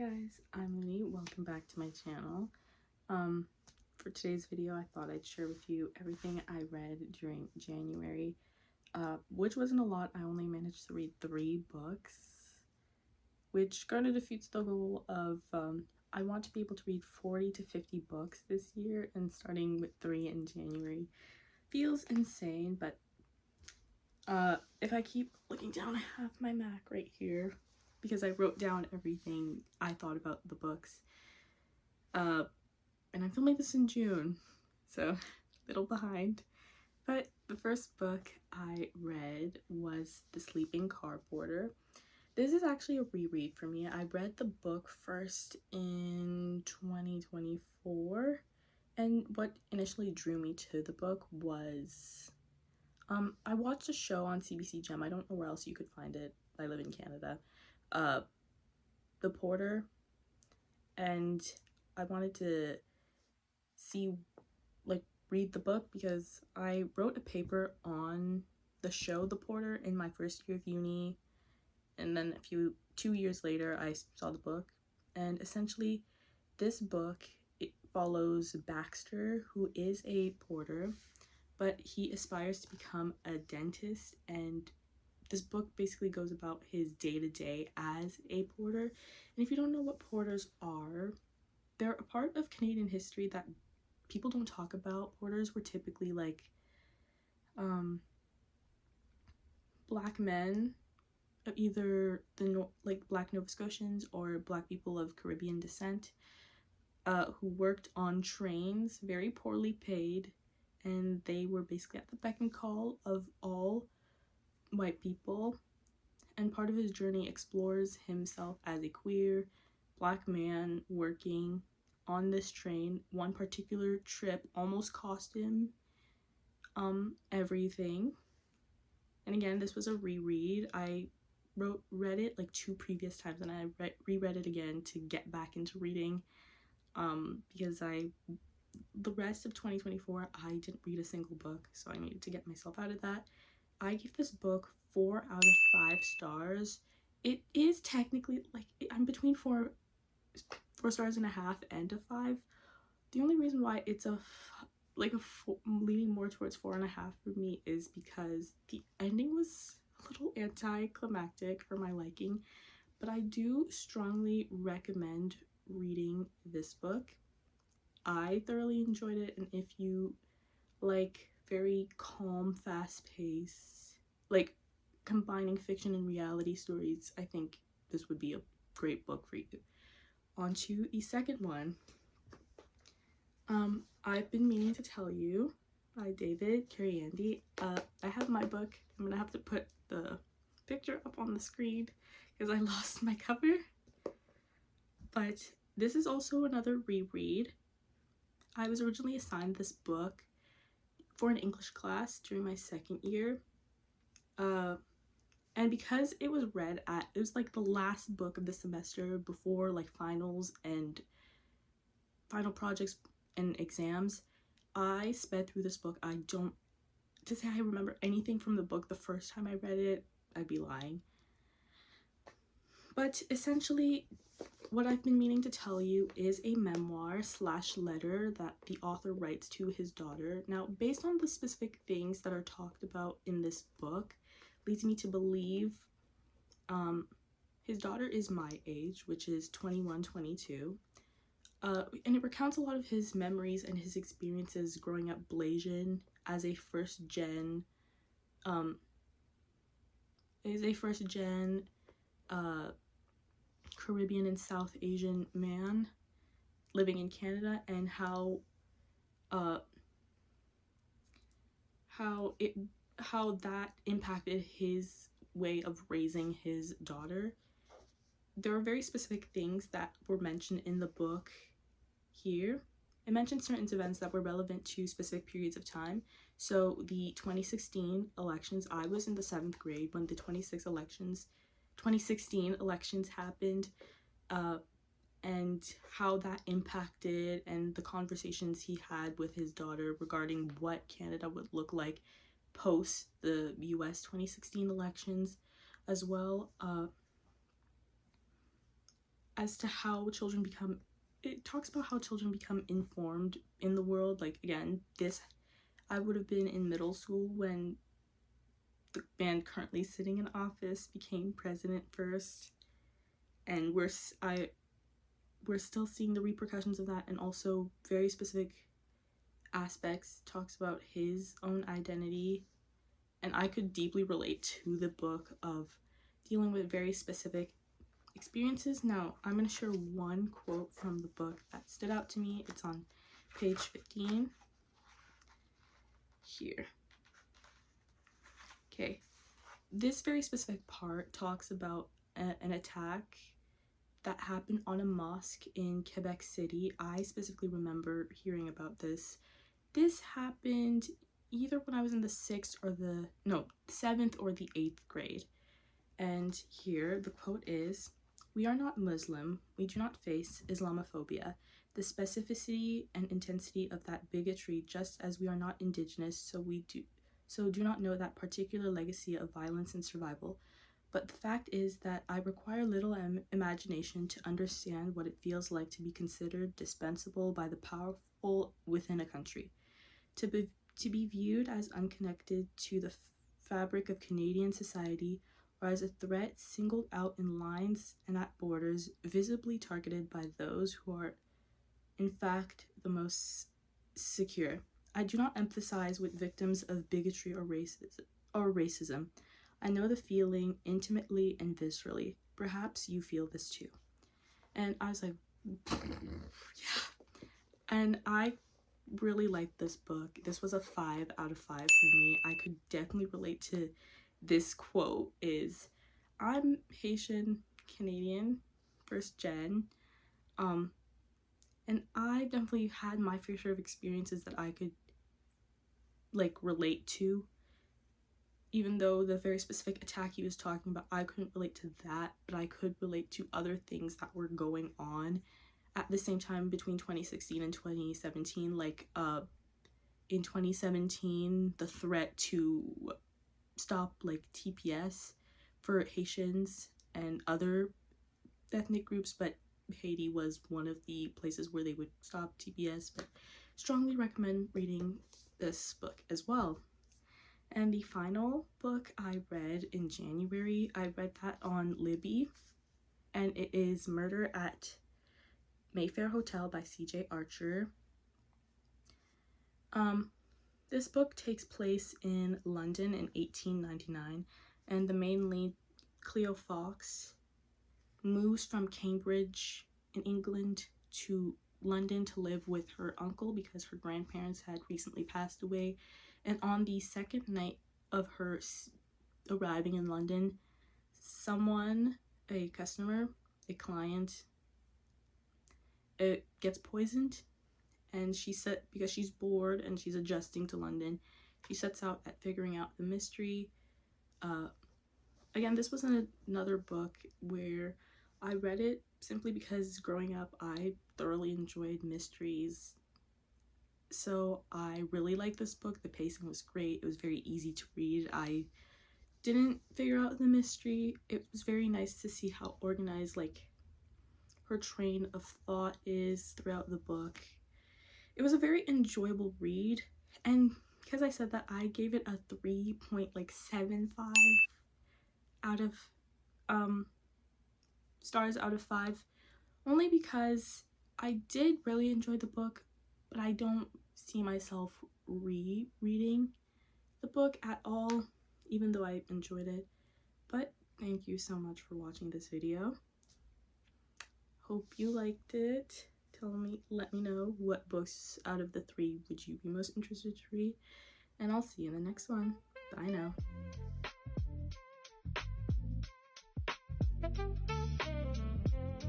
guys, I'm Lee. Welcome back to my channel. For today's video, I thought I'd share with you everything I read during January, which wasn't a lot. I only managed to read 3 books, which kind of defeats the goal of I want to be able to read 40 to 50 books this year, and starting with 3 in January feels insane. But if I keep looking down, I have my Mac right here because I wrote down everything I thought about the books. And I'm filming this in June, so a little behind. But the first book I read was The Sleeping Car Porter. This is actually a reread for me. I read the book first in 2024, and what initially drew me to the book was I watched a show on CBC Gem. I don't know where else you could find it. I live in Canada. The Porter, and I wanted to read the book because I wrote a paper on the show The Porter in my first year of uni, and then 2 years later I saw the book. And essentially this book, it follows Baxter, who is a porter, but he aspires to become a dentist, and this book basically goes about his day-to-day as a porter. And if you don't know what porters are, they're a part of Canadian history that people don't talk about. Porters were typically like black men of either the black Nova Scotians or black people of Caribbean descent, who worked on trains, very poorly paid, and they were basically at the beck and call of all white people. And part of his journey explores himself as a queer black man working on this train. One particular trip almost cost him everything. And again, this was a reread. I read it like 2 previous times, and I reread it again to get back into reading, because the rest of 2024 I didn't read a single book, so I needed to get myself out of that. I give this book 4 out of 5 stars. It is technically like I'm between 4 stars and a half and a 5. The only reason why it's leaning more towards 4.5 for me is because the ending was a little anticlimactic for my liking. But I do strongly recommend reading this book. I thoroughly enjoyed it, and if you like very calm, fast-paced, like combining fiction and reality stories, I think this would be a great book for you. On to the second one. I've been meaning to tell you, by David Cariandi. I have my book. I'm gonna have to put the picture up on the screen because I lost my cover. But this is also another reread. I was originally assigned this book for an English class during my 2nd year. And because it was like the last book of the semester before like finals and final projects and exams, I sped through this book. To say I remember anything from the book the first time I read it, I'd be lying. But essentially, what I've been meaning to tell you is a memoir / letter that the author writes to his daughter. Now, based on the specific things that are talked about in this book, leads me to believe his daughter is my age, which is 21, 22. And it recounts a lot of his memories and his experiences growing up Blasian as a first-gen Caribbean and South Asian man living in Canada, and how that impacted his way of raising his daughter. There are very specific things that were mentioned in the book here. It mentioned certain events that were relevant to specific periods of time. So the 2016 elections, I was in the 7th grade when the 2016 elections happened, and how that impacted, and the conversations he had with his daughter regarding what Canada would look like post the US 2016 elections as well. as to how children become, it talks about how children become informed in the world. Like, again, I would have been in middle school when the man currently sitting in office became president first, and we're still seeing the repercussions of that, and also very specific aspects. Talks about his own identity, and I could deeply relate to the book of dealing with very specific experiences. Now, I'm going to share one quote from the book that stood out to me. It's on page 15 here. Okay, this very specific part talks about an attack that happened on a mosque in Quebec City. I specifically remember hearing about this. This happened either when I was in the 7th or the 8th grade. And here the quote is, "We are not Muslim. We do not face Islamophobia. The specificity and intensity of that bigotry, just as we are not indigenous, so do not know that particular legacy of violence and survival. But the fact is that I require little imagination to understand what it feels like to be considered dispensable by the powerful within a country. To be viewed as unconnected to the fabric of Canadian society, or as a threat singled out in lines and at borders, visibly targeted by those who are in fact the most secure. I do not empathize with victims of bigotry or racism. I know the feeling intimately and viscerally. Perhaps you feel this too." And I was like, yeah. And I really liked this book. This was a 5 out of 5 for me. I could definitely relate to this quote. I'm Haitian Canadian, first gen, and I definitely had my fair share of experiences that I could like relate to. Even though the very specific attack he was talking about, I couldn't relate to that, but I could relate to other things that were going on at the same time between 2016 and 2017. Like in 2017, the threat to stop like TPS for Haitians and other ethnic groups, but Haiti was one of the places where they would stop TPS. But strongly recommend reading this book as well. And the final book I read in January, I read that on Libby, and it is Murder at Mayfair Hotel by C.J. Archer. This book takes place in London in 1899, and the main lead, Cleo Fox, moves from Cambridge in England to London to live with her uncle because her grandparents had recently passed away. And on the second night of her arriving in London, a customer, a client, it gets poisoned, and because she's bored and she's adjusting to London, she sets out at figuring out the mystery. Again, this was another book where I read it simply because growing up I thoroughly enjoyed mysteries. So I really liked this book. The pacing was great. It was very easy to read. I didn't figure out the mystery. It was very nice to see how organized like her train of thought is throughout the book. It was a very enjoyable read, and because I said that, I gave it a 3.75 out of stars out of 5, only because I did really enjoy the book, but I don't see myself rereading the book at all, even though I enjoyed it. But thank you so much for watching this video. Hope you liked it. Let me know what books out of the 3 would you be most interested to read, and I'll see you in the next one. Bye now.